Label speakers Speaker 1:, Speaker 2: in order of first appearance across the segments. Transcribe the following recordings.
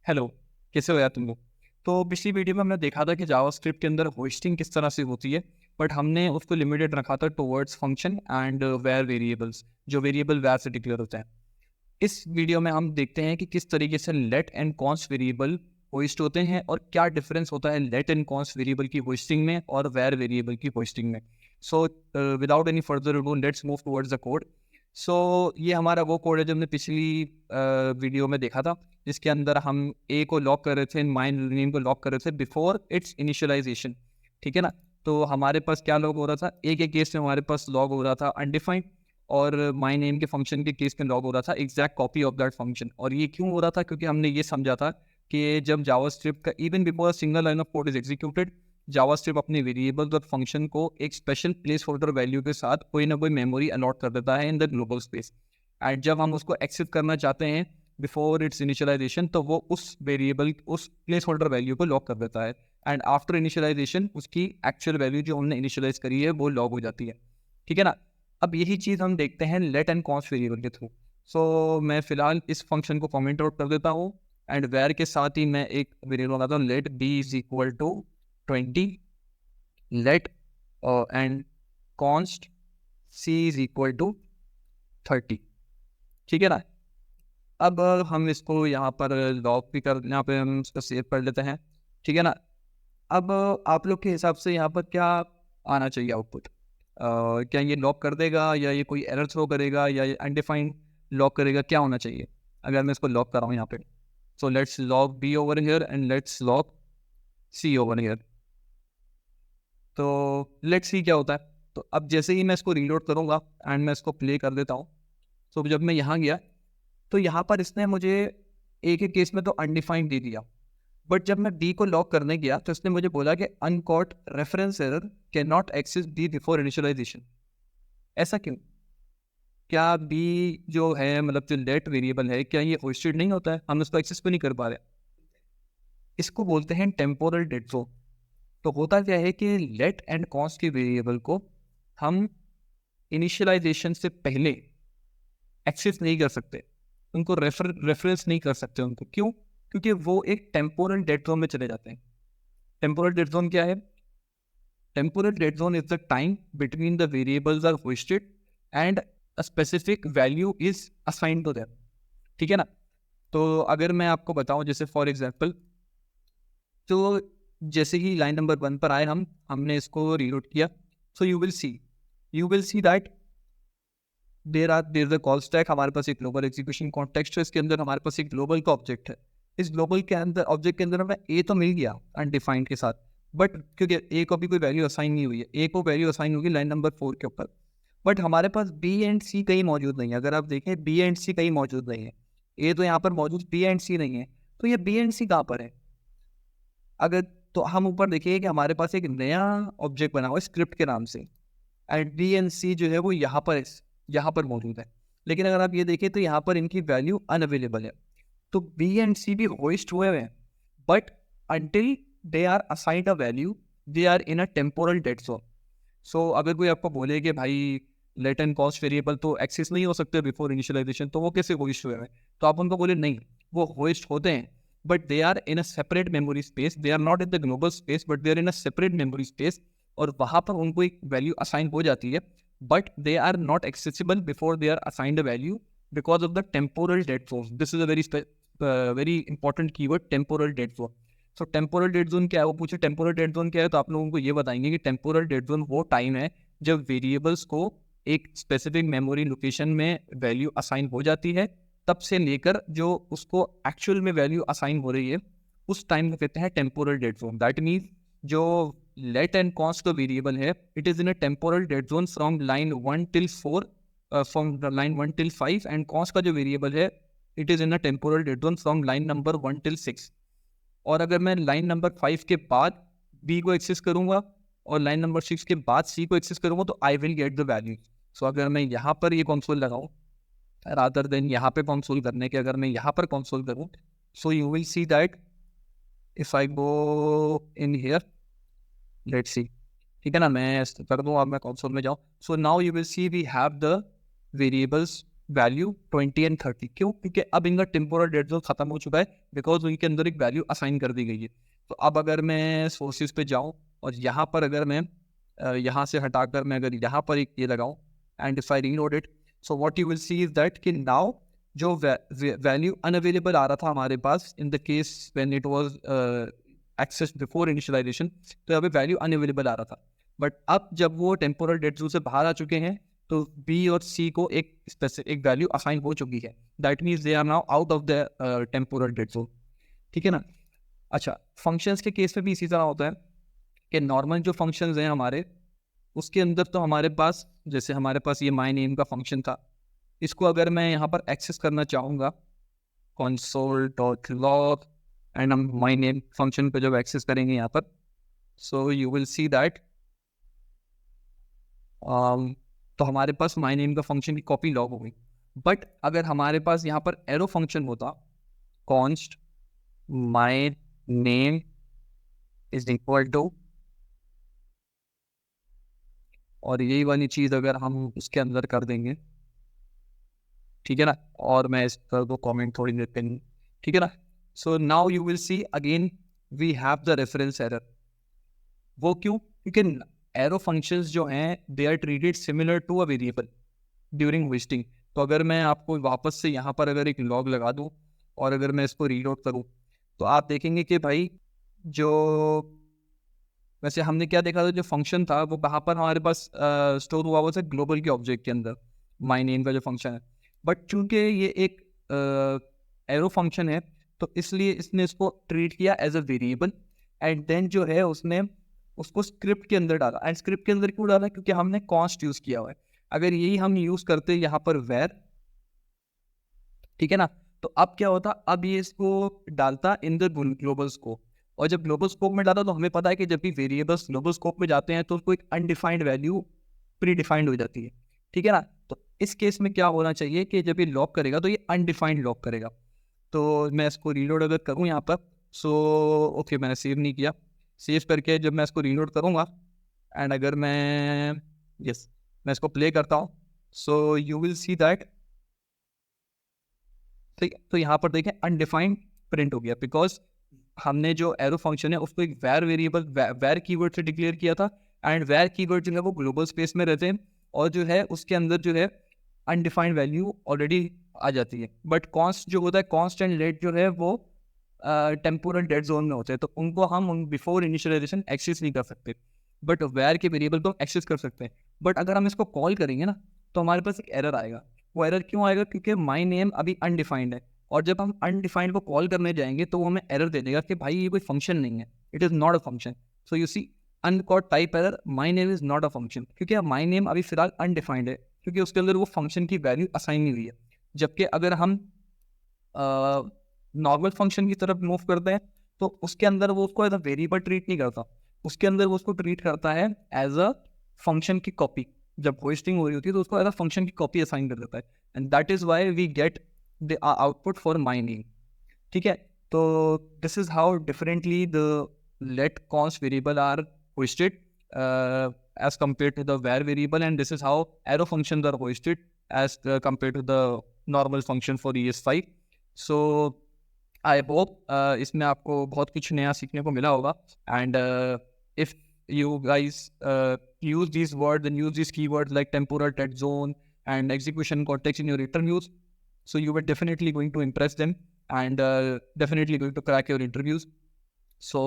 Speaker 1: Hello, कैसे हो यार तुम लोग? तो पिछली वीडियो में हमने देखा था कि जावास्क्रिप्ट के अंदर होस्टिंग किस तरह से होती है, बट हमने उसको लिमिटेड रखा था towards function and where variables, जो वेरिएबल वेयर से डिक्लेयर होते हैं। इस वीडियो में हम देखते हैं कि किस तरीके से let and const variable hoist होते हैं और क्या डिफरेंस होता है लेट एंड कॉन्स्ट वेरिएबल की होस्टिंग में और वेयर वेरिएबल की होस्टिंग में। So without any further do let's move towards the code. So ये हमारा वो कोड है जो हमने पिछली वीडियो में देखा था, जिसके अंदर हम ए को लॉक कर रहे थे, माइन नेम को लॉक कर रहे थे बिफोर इट्स इनिशियलाइजेशन। ठीक है ना? तो हमारे पास क्या लॉग हो रहा था? ए के केस में हमारे पास लॉग हो रहा था अनडिफाइंड, और माई नेम के फंक्शन के केस में लॉग हो रहा था exact copy of that function. और ये क्यों हो रहा था? क्योंकि हमने ये समझा था कि जब जावास्क्रिप्ट का even before a single line of code is executed, JavaScript अपने वेरिएबल और फंक्शन को एक स्पेशल प्लेस होल्डर वैल्यू के साथ कोई ना कोई मेमोरी अलॉट कर देता है इन द ग्लोबल स्पेस। एंड जब हम उसको एक्सेस करना चाहते हैं बिफोर इट्स इनिशियलाइजेशन, तो वो उस वेरिएबल उस प्लेस होल्डर वैल्यू को लॉक कर देता है। एंड आफ्टर इनिशियलाइजेशन उसकी एक्चुअल वैल्यू जो हमने इनिशियलाइज करी है वो लॉग हो जाती है। ठीक है ना? अब यही चीज़ हम देखते हैं लेट एंड कॉन्स्ट वेरिएबल के थ्रू। सो मैं फिलहाल इस फंक्शन को कमेंट आउट कर देता हूँ, एंड वेयर के साथ ही मैं एक वेरिएबल लगाता हूँ, let b is equal to 20, let and const c is equal to 30। ठीक है ना? अब हम इसको यहाँ पर लॉग भी कर, यहाँ पे हम इसको सेव कर लेते हैं। ठीक है ना? अब आप लोग के हिसाब से यहाँ पर क्या आना चाहिए आउटपुट? क्या ये लॉक कर देगा, या ये कोई एरर थ्रो करेगा, या ये अनडिफाइंड लॉक करेगा? क्या होना चाहिए अगर मैं इसको लॉक कर रहा हूँ यहाँ पे? So let's log b over here and let's log c over here. तो लेट्स सी क्या होता है। तो अब जैसे ही मैं इसको रीलोड करूँगा एंड मैं इसको प्ले कर देता हूँ, तो जब मैं यहाँ गया तो यहाँ पर इसने मुझे ए के केस में तो अनडिफाइंड दे दिया, बट जब मैं बी को लॉक करने गया तो इसने मुझे बोला कि uncaught reference error cannot access b before initialization. ऐसा क्यों? क्या बी जो है, मतलब जो लेट वेरिएबल है, क्या ये होस्टेड नहीं होता है? हम उसको एक्सेस भी नहीं कर पा रहे। इसको बोलते हैं टेम्पोरल डेड जोन। तो होता क्या है कि लेट एंड कॉन्स्ट के वेरिएबल को हम इनिशियलाइजेशन से पहले एक्सेस नहीं कर सकते, उनको रेफरेंस नहीं कर सकते उनको। क्यों? क्योंकि वो एक टेम्पोरल डेड जोन में चले जाते हैं। टेम्पोरल डेड जोन क्या है? Temporal dead zone is the time between the variables are hoisted and a specific value is assigned to them. ठीक है ना? तो अगर मैं आपको बताऊं, जैसे फॉर एग्जांपल, तो जैसे ही लाइन नंबर 1 पर आए हमने इसको रीलोड किया, so you will see that there is a call stack. हमारे पास एक ग्लोबल एग्जीक्यूशन कॉन्टेक्स्ट है, इसके अंदर हमारे पास एक ग्लोबल का ऑब्जेक्ट है। इस ग्लोबल के अंदर ऑब्जेक्ट के अंदर हमें ए तो मिल गया अनडिफाइंड के साथ, बट क्योंकि ए को भी कोई वैल्यू असाइन नहीं हुई है, ए को वैल्यू असाइन होगी लाइन नंबर 4 के ऊपर। बट हमारे पास बी एंड सी कहीं मौजूद नहीं है। अगर आप देखें, बी एंड सी कहीं मौजूद नहीं है। ए तो यहाँ पर मौजूद, बी एंड सी नहीं है। तो ये बी एंड सी कहाँ पर है? अगर तो हम ऊपर देखिए कि हमारे पास एक नया ऑब्जेक्ट बना हुआ है स्क्रिप्ट के नाम से, एंड बी एंड सी जो है वो यहाँ पर मौजूद है। लेकिन अगर आप ये देखें तो यहाँ पर इनकी वैल्यू अनअवेलेबल है। तो बी एंड सी भी होस्ट हुए हैं, but until they are assigned a value, they are in a temporal dead zone. So अगर कोई आपको बोले कि भाई लेट एंड कॉस्ट वेरिएबल तो एक्सेस नहीं हो सकते बिफोर इनिशियलाइजेशन, तो वो कैसे होस्ट हुए हैं? तो आप उनको बोले नहीं, वो होस्ट होते हैं, but they are in a separate memory space. They are not in the global space, but they are in a separate memory space. और वहाँ पर उनको एक वैल्यू असाइन हो जाती है, but they are not accessible before they are assigned a value because of the temporal dead zone. This is a very important keyword, temporal dead zone. So temporal dead zone क्या है? वो पूछे temporal dead zone क्या है, तो आप लोगों को ये बताएंगे कि temporal dead zone वो टाइम है जब वेरिएबल्स को एक स्पेसिफिक मेमोरी लोकेशन में वैल्यू असाइन हो जाती है, तब से लेकर जो उसको एक्चुअल में वैल्यू असाइन हो रही है उस टाइम को कहते हैं temporal dead zone. That means जो लेट एंड कॉन्स्ट का वेरिएबल है, it is in a temporal dead zone from line 1 till 4, from line 1 till 5, and const का जो वेरिएबल है, it is in a temporal dead zone from line number 1 till 6। और अगर मैं line number 5 के बाद बी को एक्सेस करूंगा और लाइन नंबर 6 के बाद सी को एक्सेस करूंगा, तो I will get the value. So अगर मैं यहाँ पर ये कंसोल लगाऊं रादर देन यहाँ पे कंसोल करने के, अगर मैं यहाँ पर कंसोल करूँ, सो you will see that if I go in here, let's see. ठीक है ना? मैं कर दूँ, अब मैं कंसोल में जाऊँ। So now you will see we have the variables value 20 and 30। क्यों? क्योंकि अब इनका टेम्पोरल डेड जोन खत्म हो चुका है, बिकॉज उनके अंदर एक वैल्यू असाइन कर दी गई है। तो अब अगर मैं सोर्सेज पे जाऊँ और यहाँ पर अगर मैं यहाँ से हटाकर मैं अगर यहाँ पर एक ये लगाऊँ and if I reload it, so what you will see is that कि नाउ जो वैल्यू अनअवेलेबल आ रहा था हमारे पास in the case when it was access before initialisation, तो यहाँ पे वैल्यू अनअवेलेबल आ रहा था। बट अब जब वो टेम्पोरल डेड जोन से बाहर आ चुके हैं तो बी और सी को एक स्पेसिफिक वैल्यू असाइन हो चुकी है। That means they are now out of the temporal dead zone. ठीक है ना? अच्छा, फंक्शंस के केस में भी इसी तरह होता है कि नॉर्मल जो फंक्शंस हैं हमारे, उसके अंदर तो हमारे पास, जैसे हमारे पास ये माय नेम का फंक्शन था, इसको अगर मैं यहाँ पर एक्सेस करना चाहूँगा console.log एंड हम माय नेम फंक्शन को जब एक्सेस करेंगे यहाँ पर, so you will see that तो हमारे पास माय नेम का फंक्शन की कॉपी लॉग हो गई। बट अगर हमारे पास यहाँ पर एरो फंक्शन होता, const my name is equal to, और यही वाली चीज़ अगर हम उसके अंदर कर देंगे, ठीक है ना, और मैं इस पर को कमेंट थोड़ी देर पे, ठीक है ना, so now you will see again we have the reference error. वो क्यों? क्योंकि एरो फंक्शंस जो हैं they are treated similar to a variable during visiting. तो अगर मैं आपको वापस से यहाँ पर अगर एक लॉग लगा दूँ और अगर मैं इसको रीलोड करूँ, तो आप देखेंगे कि भाई जो वैसे हमने क्या देखा था, जो फंक्शन था वो कहाँ पर हमारे पास स्टोर हुआ हुआ था, ग्लोबल के ऑब्जेक्ट के अंदर, माय नेम का जो फंक्शन है। बट चूंकि ये एक एरो फंक्शन है तो इसलिए इसने इसको ट्रीट किया as a variable and then जो है उसने उसको स्क्रिप्ट के अंदर डाला। एंड स्क्रिप्ट के अंदर क्यों डाला? क्योंकि हमने कॉन्स्ट यूज़ किया हुआ है। अगर यही हम यूज़ करते यहाँ पर वेर, ठीक है ना, तो अब क्या होता, अब ये इसको डालता इन द ग्लोबल स्कोप। और जब ग्लोबल स्कोप में डालता तो हमें पता है कि जब भी वेरिएबल्स ग्लोबल स्कोप में जाते हैं तो उसको एक अनडिफाइंड वैल्यू प्री डिफाइंड हो जाती है। ठीक है ना? तो इस केस में क्या होना चाहिए कि जब ये लॉक करेगा तो ये अनडिफाइंड लॉक करेगा। तो मैं इसको रीलोड अगर करूँ यहाँ पर, सो ओके मैंने सेव नहीं किया, सेव करके जब मैं इसको रीलोड करूँगा एंड अगर मैं यस मैं इसको प्ले करता हूँ, सो यू विल सी दैट, ठीक है, तो यहाँ पर देखें अनडिफाइंड प्रिंट हो गया, बिकॉज हमने जो एरो फंक्शन है उसको एक वैर वेरिएबल वैर कीवर्ड से डिक्लेयर किया था। एंड वैर कीवर्ड जो है वो ग्लोबल स्पेस में रहते हैं और जो है उसके अंदर जो है अनडिफाइंड वैल्यू ऑलरेडी आ जाती है। बट कॉन्स्ट जो होता है, कॉन्स्ट एंड लेट जो है वो टेम्पोरल डेड जोन में होते हैं, तो उनको हम बिफोर इनिशियलाइजेशन एक्सेस नहीं कर सकते। बट वैर के वेरिएबल को एक्सेस कर सकते हैं। बट अगर हम इसको कॉल करेंगे ना तो हमारे पास एक एरर आएगा। वो एरर क्यों आएगा? क्योंकि माय नेम अभी अनडिफाइंड है और जब हम अनडिफाइंड को कॉल करने जाएंगे तो वो हमें एरर दे देगा कि भाई ये कोई फंक्शन नहीं है, it is not a function. So you see uncaught type error, my name is not a function, क्योंकि माय नेम अभी फिलहाल अनडिफाइंड है क्योंकि उसके अंदर वो फंक्शन की वैल्यू असाइन नहीं हुई है। जबकि अगर हम नॉर्मल फंक्शन की तरफ मूव करते हैं तो उसके अंदर वो उसको एज अ वेरिएबल ट्रीट नहीं करता, उसके अंदर वो उसको ट्रीट करता है एज अ फंक्शन की कॉपी। जब होस्टिंग हो रही होती है तो उसको एज अ फंक्शन की कॉपी असाइन कर देता है and that is why we get the output for my name. ठीक है, तो this is how differently the let const variable are hoisted as compared to the var variable, and this is how arrow functions are hosted as compared to the normal function for ES5. So I hope इसमें आपको बहुत कुछ नया सीखने को मिला होगा। And if you guys use this word and use this keywords like temporal dead zone and execution context in your interviews, so you are definitely going to impress them and definitely going to crack your interviews. So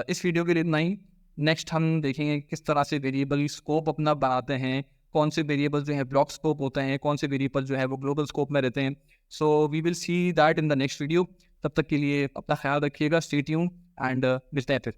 Speaker 1: इस video के लिए इतना ही। Next हम देखेंगे किस तरह से variable scope अपना बनाते हैं, कौन से वेरिएबल जो है ब्लॉक स्कोप होते हैं, कौन से वेरिएबल जो है वो ग्लोबल स्कोप में रहते हैं। So we will see that in the next video. तब तक के लिए अपना ख्याल रखिएगा, स्टे ट्यून्ड एंड मिलते हैं फिर।